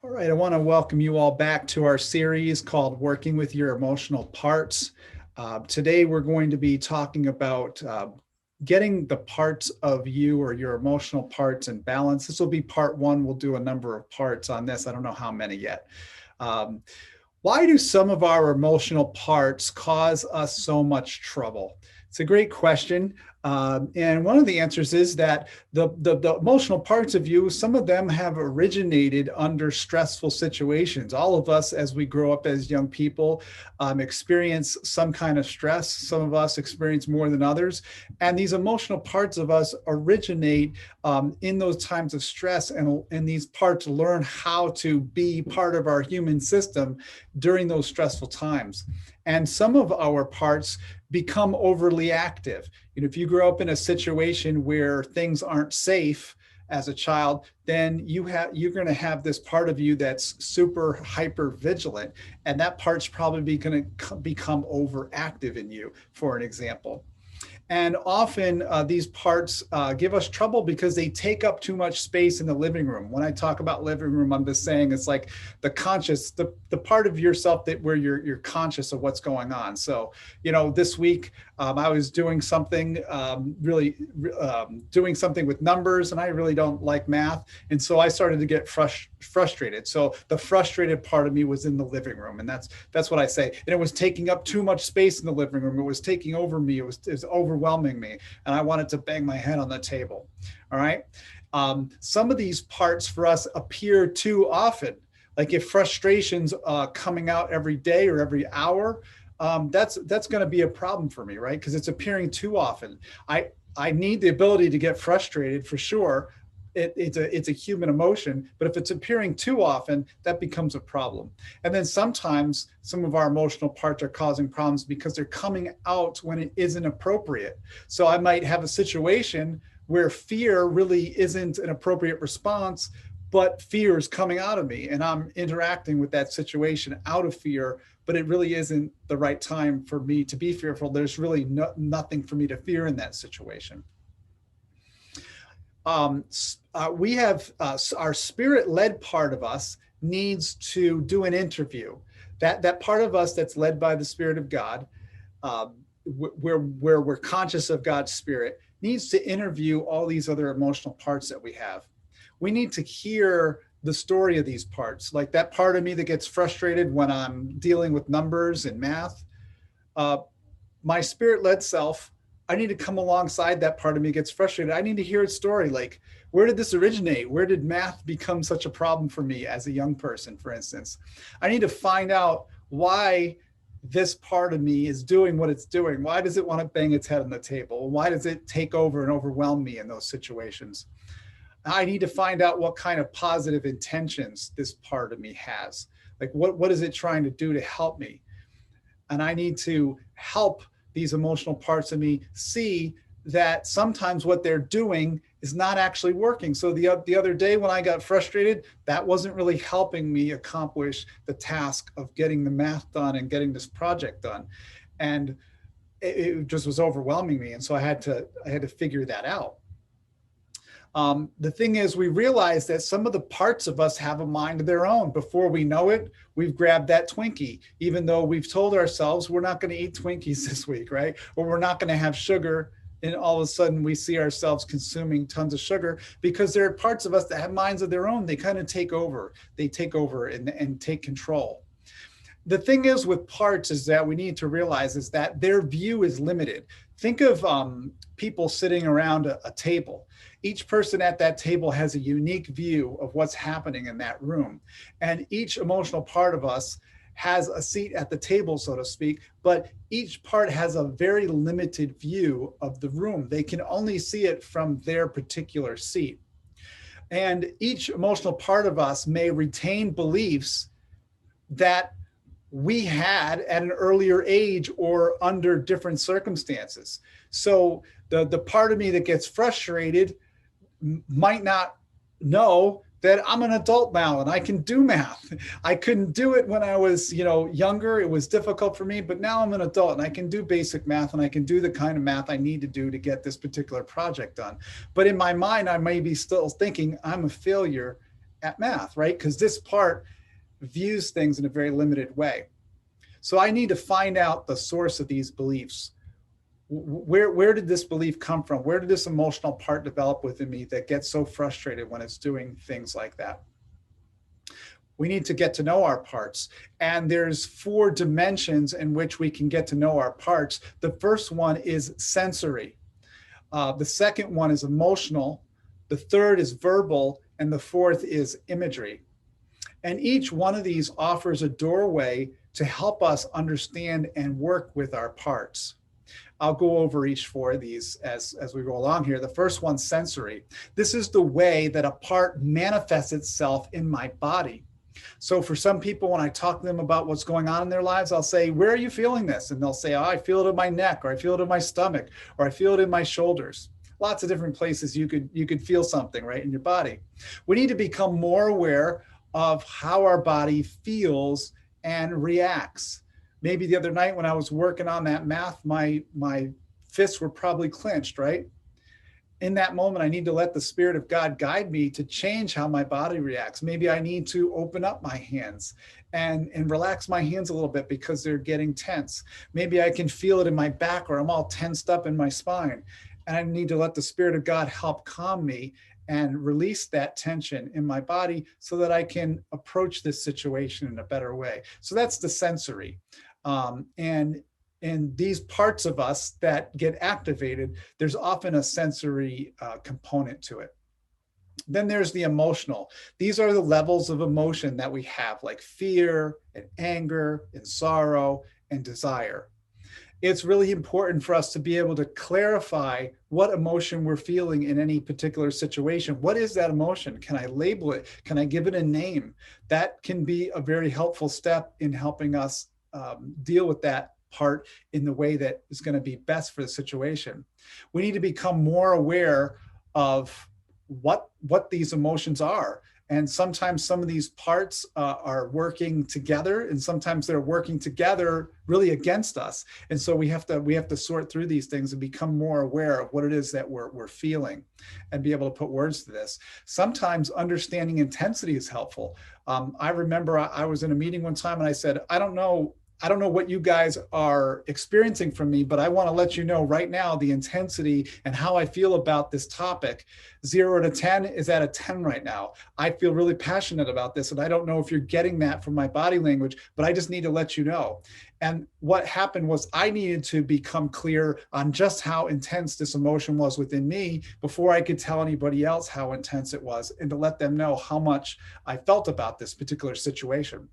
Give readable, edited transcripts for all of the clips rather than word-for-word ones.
All right, I want to welcome you all back to our series called Working with Your Emotional Parts. Today, we're going to be talking about getting the parts of you or your emotional parts in balance. This will be part one. We'll do a number of parts on this. I don't know how many yet. Um, why do some of our emotional parts cause us so much trouble? It's a great question. And one of the answers is that the emotional parts of you, some of them have originated under stressful situations. All of us, as we grow up as young people, experience some kind of stress. Some of us experience more than others. And these emotional parts of us originate in those times of stress. And these parts learn how to be part of our human system during those stressful times. And some of our parts become overly active. If you grow up in a situation where things aren't safe as a child, then you're going to have this part of you that's super hyper vigilant, and that part's probably going to become overactive in you, for an example. And often these parts give us trouble because they take up too much space in the living room. When I talk about living room, I'm just saying it's like the conscious, the part of yourself that where you're conscious of what's going on. So, this week I was doing something doing something with numbers, and I really don't like math. And so I started to get frustrated. So the frustrated part of me was in the living room, and that's what I say. And it was taking up too much space in the living room. It was taking over me. It was overwhelming me, and I wanted to bang my head on the table. All right. Some of these parts for us appear too often. Like if frustrations coming out every day or every hour, that's going to be a problem for me, right? Because it's appearing too often. I need the ability to get frustrated for sure. It's a human emotion, but if it's appearing too often, that becomes a problem. And then sometimes some of our emotional parts are causing problems because they're coming out when it isn't appropriate. So I might have a situation where fear really isn't an appropriate response, but fear is coming out of me and I'm interacting with that situation out of fear, but it really isn't the right time for me to be fearful. There's really nothing for me to fear in that situation. We have our spirit-led part of us needs to do an interview. That part of us that's led by the Spirit of God, where we're conscious of God's Spirit, needs to interview all these other emotional parts that we have. We need to hear the story of these parts, like that part of me that gets frustrated when I'm dealing with numbers and math. My spirit-led self, I need to come alongside that part of me that gets frustrated. I need to hear its story. Like, where did this originate? Where did math become such a problem for me as a young person, for instance? I need to find out why this part of me is doing what it's doing. Why does it want to bang its head on the table? Why does it take over and overwhelm me in those situations? I need to find out what kind of positive intentions this part of me has. Like, what is it trying to do to help me? And I need to help these emotional parts of me see that sometimes what they're doing is not actually working. So the other day when I got frustrated, that wasn't really helping me accomplish the task of getting the math done and getting this project done. And it just was overwhelming me. And so I had to figure that out. The thing is, we realize that some of the parts of us have a mind of their own. Before we know it, we've grabbed that Twinkie, even though we've told ourselves we're not going to eat Twinkies this week, right? Or we're not going to have sugar. And all of a sudden we see ourselves consuming tons of sugar because there are parts of us that have minds of their own. They kind of take over. They take over and take control. The thing is with parts is that we need to realize is that their view is limited. Think of people sitting around a table. Each person at that table has a unique view of what's happening in that room. And each emotional part of us has a seat at the table, so to speak, but each part has a very limited view of the room. They can only see it from their particular seat. And each emotional part of us may retain beliefs that we had at an earlier age or under different circumstances. So the part of me that gets frustrated might not know that I'm an adult now and I can do math. I couldn't do it when I was, younger. It was difficult for me, but now I'm an adult and I can do basic math and I can do the kind of math I need to do to get this particular project done. But in my mind, I may be still thinking I'm a failure at math, right? Because this part views things in a very limited way. So I need to find out the source of these beliefs. Where did this belief come from? Where did this emotional part develop within me that gets so frustrated when it's doing things like that? We need to get to know our parts. And there's 4 dimensions in which we can get to know our parts. The first one is sensory. The second one is emotional. The third is verbal. And the fourth is imagery. And each one of these offers a doorway to help us understand and work with our parts. I'll go over each 4 of these as we go along here. The first one, sensory. This is the way that a part manifests itself in my body. So for some people, when I talk to them about what's going on in their lives, I'll say, where are you feeling this? And they'll say, oh, I feel it in my neck, or I feel it in my stomach, or I feel it in my shoulders. Lots of different places you could feel something right in your body. We need to become more aware of how our body feels and reacts. Maybe the other night when I was working on that math, my fists were probably clenched, right? In that moment, I need to let the Spirit of God guide me to change how my body reacts. Maybe I need to open up my hands and relax my hands a little bit because they're getting tense. Maybe I can feel it in my back, or I'm all tensed up in my spine. And I need to let the Spirit of God help calm me and release that tension in my body so that I can approach this situation in a better way. So that's the sensory. And these parts of us that get activated, there's often a sensory component to it. Then there's the emotional. These are the levels of emotion that we have, like fear and anger and sorrow and desire. It's really important for us to be able to clarify what emotion we're feeling in any particular situation. What is that emotion? Can I label it? Can I give it a name? That can be a very helpful step in helping us deal with that part in the way that is going to be best for the situation. We need to become more aware of what these emotions are. And sometimes some of these parts are working together, and sometimes they're working together really against us. And so we have to sort through these things and become more aware of what it is that we're feeling and be able to put words to this. Sometimes understanding intensity is helpful. I remember I was in a meeting one time and I said, I don't know what you guys are experiencing from me, but I want to let you know right now the intensity and how I feel about this topic. 0 to 10 is at a 10 right now. I feel really passionate about this, and I don't know if you're getting that from my body language, but I just need to let you know. And what happened was I needed to become clear on just how intense this emotion was within me before I could tell anybody else how intense it was, and to let them know how much I felt about this particular situation.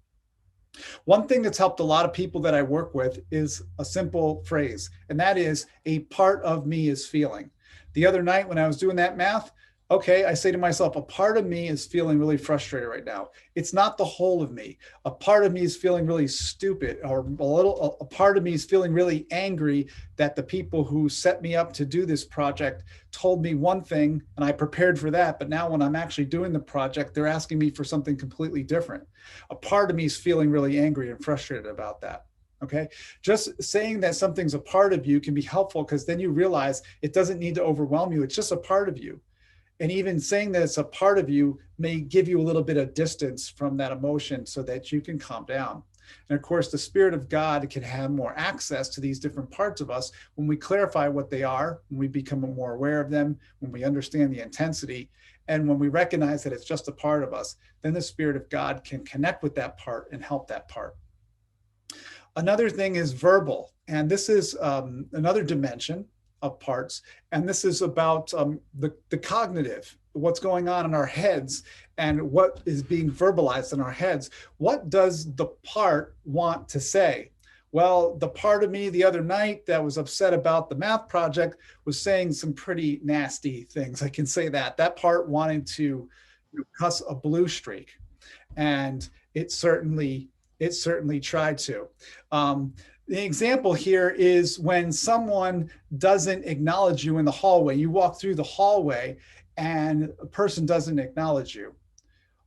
One thing that's helped a lot of people that I work with is a simple phrase, and that is, a part of me is feeling. The other night when I was doing that math, okay, I say to myself, a part of me is feeling really frustrated right now. It's not the whole of me. A part of me is feeling really stupid, or a part of me is feeling really angry that the people who set me up to do this project told me one thing and I prepared for that. But now when I'm actually doing the project, they're asking me for something completely different. A part of me is feeling really angry and frustrated about that. Okay, just saying that something's a part of you can be helpful, because then you realize it doesn't need to overwhelm you. It's just a part of you. And even saying that it's a part of you may give you a little bit of distance from that emotion so that you can calm down. And of course, the Spirit of God can have more access to these different parts of us when we clarify what they are, when we become more aware of them, when we understand the intensity, and when we recognize that it's just a part of us. Then the Spirit of God can connect with that part and help that part. Another thing is verbal, and this is another dimension of parts. And this is about the cognitive, what's going on in our heads and what is being verbalized in our heads. What does the part want to say? Well, the part of me the other night that was upset about the math project was saying some pretty nasty things. I can say that. That part wanted to cuss a blue streak. And it certainly tried to. The example here is when someone doesn't acknowledge you in the hallway. You walk through the hallway and a person doesn't acknowledge you.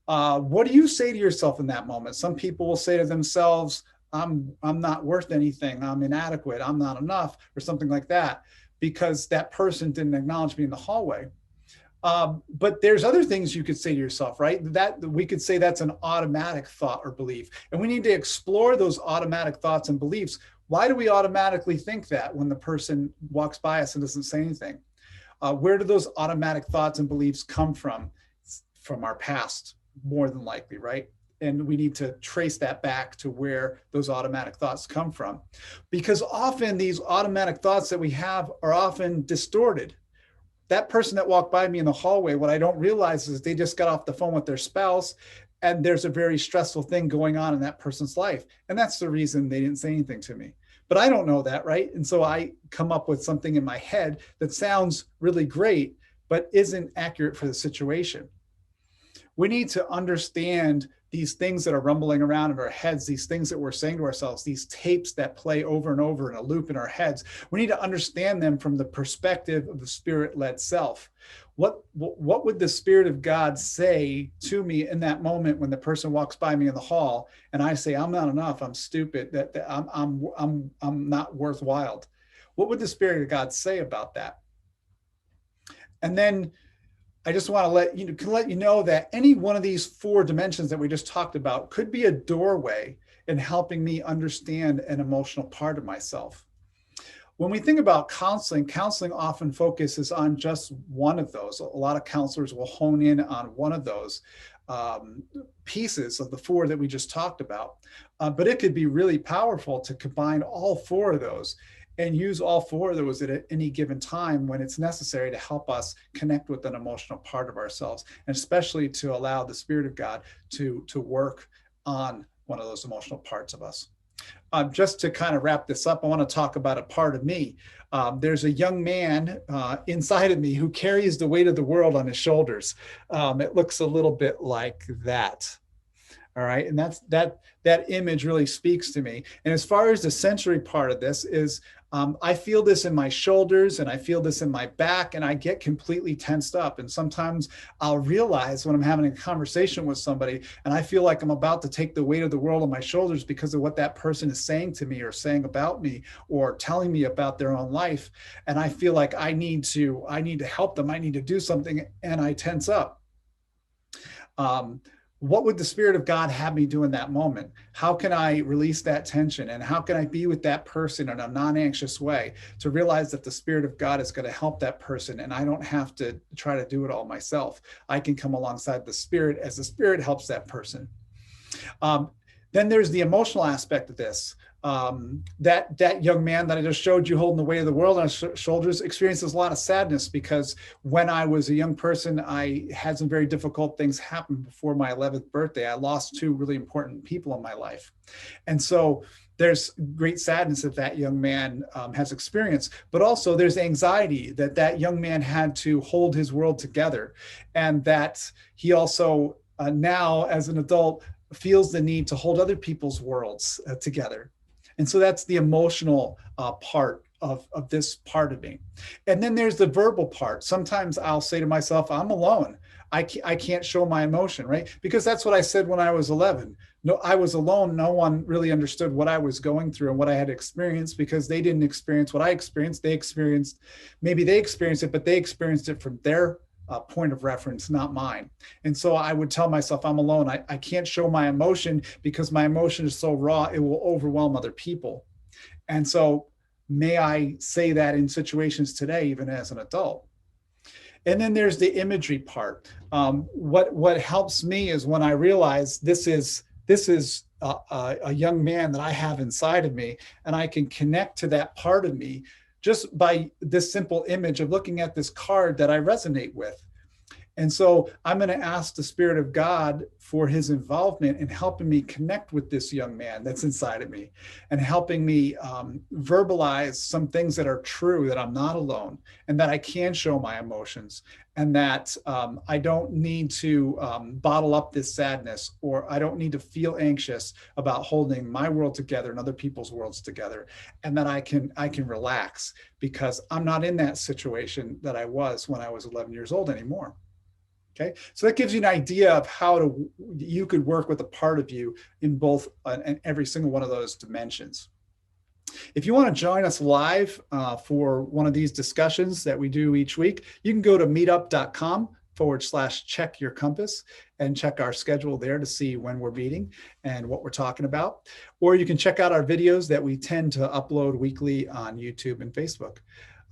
What do you say to yourself in that moment? Some people will say to themselves, I'm not worth anything. I'm inadequate. I'm not enough, or something like that, because that person didn't acknowledge me in the hallway. But there's other things you could say to yourself, right? That we could say that's an automatic thought or belief. And we need to explore those automatic thoughts and beliefs. Why do we automatically think that when the person walks by us and doesn't say anything? Where do those automatic thoughts and beliefs come from? From our past, more than likely, right? And we need to trace that back to where those automatic thoughts come from. Because often these automatic thoughts that we have are often distorted. That person that walked by me in the hallway, what I don't realize is they just got off the phone with their spouse and there's a very stressful thing going on in that person's life. And that's the reason they didn't say anything to me. But I don't know that, right? And so I come up with something in my head that sounds really great, but isn't accurate for the situation. We need to understand these things that are rumbling around in our heads, these things that we're saying to ourselves, these tapes that play over and over in a loop in our heads. We need to understand them from the perspective of the spirit-led self. What would the Spirit of God say to me in that moment when the person walks by me in the hall and I say, I'm not enough, I'm stupid, that I'm not worthwhile? What would the Spirit of God say about that? And then I just want to let you know that any one of these 4 dimensions that we just talked about could be a doorway in helping me understand an emotional part of myself. When we think about counseling often focuses on just one of those. A lot of counselors will hone in on one of those pieces of the 4 that we just talked about. But it could be really powerful to combine all 4 of those and use all 4 of those at any given time when it's necessary to help us connect with an emotional part of ourselves, and especially to allow the Spirit of God to work on one of those emotional parts of us. Just to kind of wrap this up, I want to talk about a part of me. There's a young man inside of me who carries the weight of the world on his shoulders. It looks a little bit like that. All right. And that image really speaks to me. And as far as the sensory part of this is, I feel this in my shoulders and I feel this in my back and I get completely tensed up. And sometimes I'll realize when I'm having a conversation with somebody and I feel like I'm about to take the weight of the world on my shoulders because of what that person is saying to me or saying about me or telling me about their own life. And I feel like I need to help them. I need to do something, and I tense up. What would the Spirit of God have me do in that moment? How can I release that tension? And how can I be with that person in a non-anxious way to realize that the Spirit of God is going to help that person and I don't have to try to do it all myself. I can come alongside the Spirit as the Spirit helps that person. Then there's the emotional aspect of this. That young man that I just showed you holding the weight of the world on his shoulders experiences a lot of sadness because when I was a young person, I had some very difficult things happen before my 11th birthday. I lost 2 really important people in my life. And so there's great sadness that young man has experienced, but also there's anxiety that young man had to hold his world together, and that he also now as an adult feels the need to hold other people's worlds together. And so that's the emotional part of this part of me. And then there's the verbal part. Sometimes I'll say to myself, I'm alone. I can't show my emotion, right? Because that's what I said when I was 11. No, I was alone. No one really understood what I was going through and what I had experienced because they didn't experience what I experienced. Maybe they experienced it, but they experienced it from their point of reference, not mine. And so I would tell myself, I'm alone. I can't show my emotion because my emotion is so raw, it will overwhelm other people. And so may I say that in situations today, even as an adult. And then there's the imagery part. What helps me is when I realize this is a young man that I have inside of me, and I can connect to that part of me just by this simple image of looking at this card that I resonate with. And so I'm going to ask the Spirit of God for his involvement in helping me connect with this young man that's inside of me and helping me verbalize some things that are true, that I'm not alone and that I can show my emotions, and that I don't need to bottle up this sadness, or I don't need to feel anxious about holding my world together and other people's worlds together, and that I can relax because I'm not in that situation that I was when I was 11 years old anymore. Okay, so that gives you an idea of how you could work with a part of you in both and every single one of those dimensions. If you want to join us live for one of these discussions that we do each week, you can go to meetup.com/check your compass and check our schedule there to see when we're meeting and what we're talking about. Or you can check out our videos that we tend to upload weekly on YouTube and Facebook.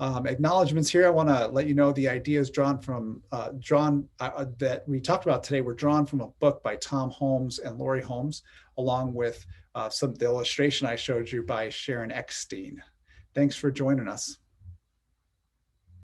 Acknowledgements here. I want to let you know the ideas that we talked about today were drawn from a book by Tom Holmes and Lori Holmes, along with the illustration I showed you by Sharon Eckstein. Thanks for joining us.